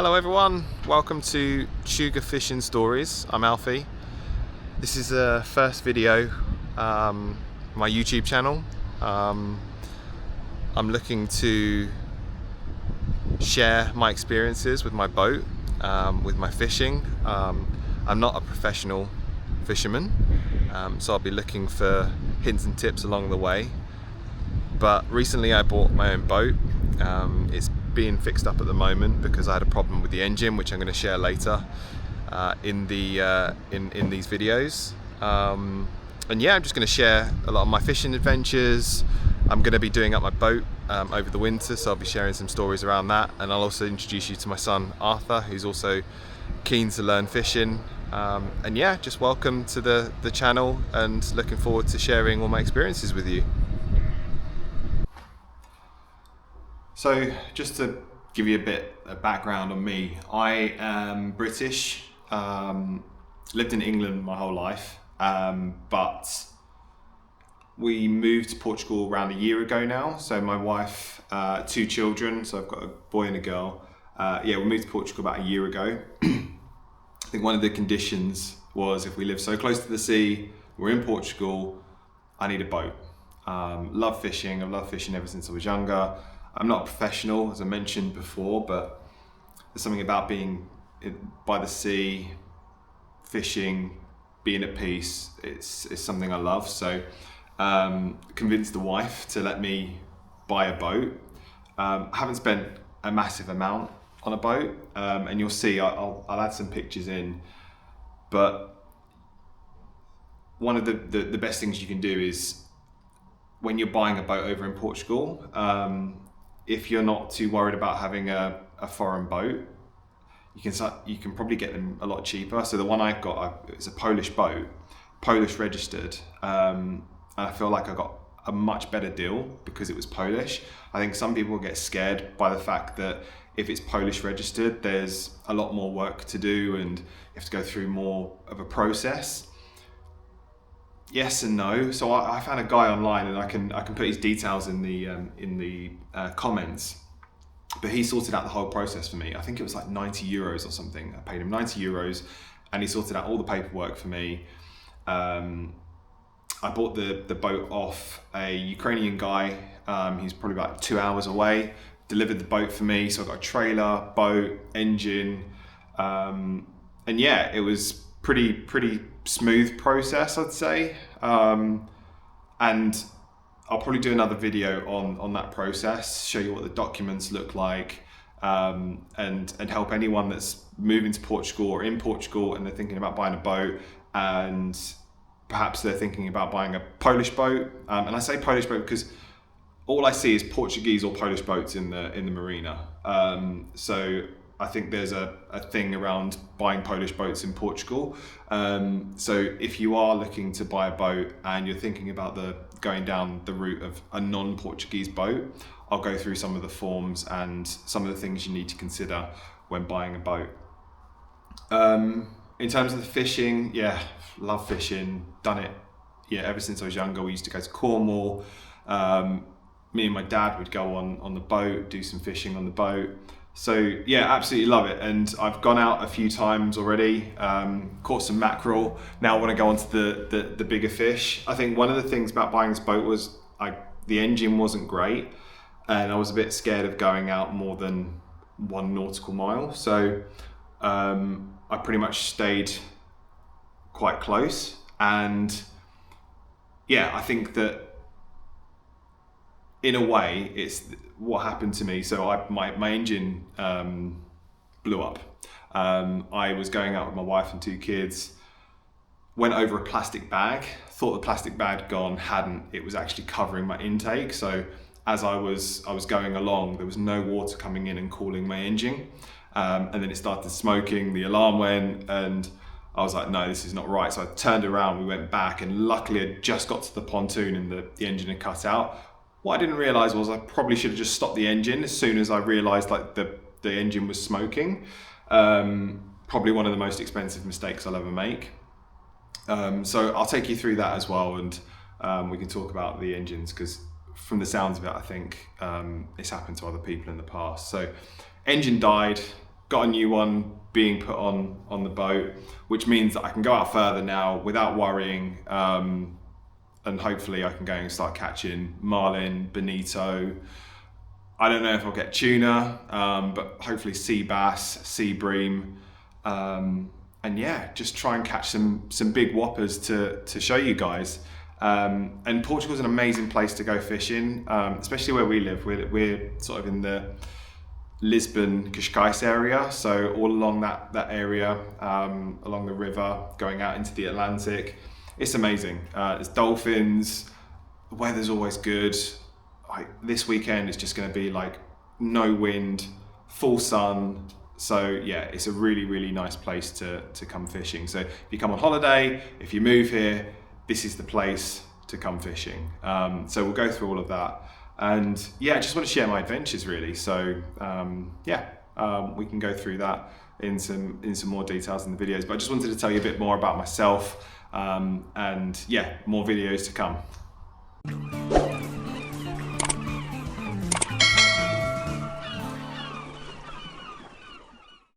Hello everyone, welcome to Tuga Fishing Stories. I'm Alfie. This is the first video, my YouTube channel. I'm looking to share my experiences with my boat, with my fishing. I'm not a professional fisherman, so I'll be looking for hints and tips along the way. But recently I bought my own boat. It's being fixed up at the moment because I had a problem with the engine, which I'm going to share later in these videos. And yeah, I'm just going to share a lot of my fishing adventures. I'm going to be doing up my boat over the winter, so I'll be sharing some stories around that, and I'll also introduce you to my son Arthur, who's also keen to learn fishing. And yeah, just welcome to the channel, and looking forward to sharing all my experiences with you. So just to give you a bit of background on me, I am British, lived in England my whole life, but we moved to Portugal around a year ago now. So my wife, 2 children, so I've got a boy and a girl. We moved to Portugal about a year ago. I think one of the conditions was, if we live so close to the sea, we're in Portugal, I need a boat. Love fishing, I've loved fishing ever since I was younger. I'm not a professional, as I mentioned before, but there's something about being by the sea, fishing, being at peace. It's something I love. So convinced the wife to let me buy a boat. I haven't spent a massive amount on a boat, and you'll see, I'll add some pictures in, but one of the best things you can do is, when you're buying a boat over in Portugal, if you're not too worried about having a foreign boat, you can probably get them a lot cheaper. So the one I've got is a Polish boat, Polish registered. And I feel like I got a much better deal because it was Polish. I think some people get scared by the fact that if it's Polish registered, there's a lot more work to do and you have to go through more of a process. Yes and no. So I found a guy online, and I can put his details in the comments. But he sorted out the whole process for me. I think it was like 90 euros or something. I paid him 90 euros, and he sorted out all the paperwork for me. I bought the boat off a Ukrainian guy. He's probably about 2 hours away. Delivered the boat for me. So I got a trailer, boat, engine, and yeah, it was pretty smooth process, I'd say. And I'll probably do another video on that process, show you what the documents look like, and help anyone that's moving to Portugal or in Portugal and they're thinking about buying a boat, and perhaps they're thinking about buying a Polish boat. And I say Polish boat because all I see is Portuguese or Polish boats in the marina. So I think there's a thing around buying Polish boats in Portugal. So if you are looking to buy a boat and you're thinking about going down the route of a non-Portuguese boat, I'll go through some of the forms and some of the things you need to consider when buying a boat. In terms of the fishing, yeah, love fishing, done it ever since I was younger. We used to go to Cornwall. Me and my dad would go on the boat, do some fishing on the boat. So yeah, absolutely love it. And I've gone out a few times already, caught some mackerel. Now I want to go on to the bigger fish. I think one of the things about buying this boat was the engine wasn't great, and I was a bit scared of going out more than 1 nautical mile. So I pretty much stayed quite close. And yeah, I think that in a way, it's what happened to me. So my engine blew up. I was going out with my wife and 2 kids, went over a plastic bag, thought the plastic bag had gone, hadn't. It was actually covering my intake. So as I was going along, there was no water coming in and cooling my engine. And then it started smoking, the alarm went, and I was like, no, this is not right. So I turned around, we went back, and luckily I just got to the pontoon and the engine had cut out. What I didn't realise was I probably should have just stopped the engine as soon as I realised like the engine was smoking. Probably one of the most expensive mistakes I'll ever make. So I'll take you through that as well, and we can talk about the engines, because from the sounds of it, I think it's happened to other people in the past. So engine died, got a new one being put on the boat, which means that I can go out further now without worrying, and hopefully I can go and start catching marlin, bonito. I don't know if I'll get tuna, but hopefully sea bass, sea bream, and yeah, just try and catch some big whoppers to show you guys. And Portugal's an amazing place to go fishing, especially where we live. We're sort of in the Lisbon, Cascais area, so all along that area, along the river, going out into the Atlantic. It's amazing. There's dolphins, the weather's always good. Like this weekend is just going to be like no wind, full sun. So yeah, it's a really, really nice place to come fishing. So if you come on holiday, if you move here, this is the place to come fishing. So we'll go through all of that. And yeah, I just want to share my adventures really. So we can go through that in some more details in the videos. But I just wanted to tell you a bit more about myself, and yeah, more videos to come.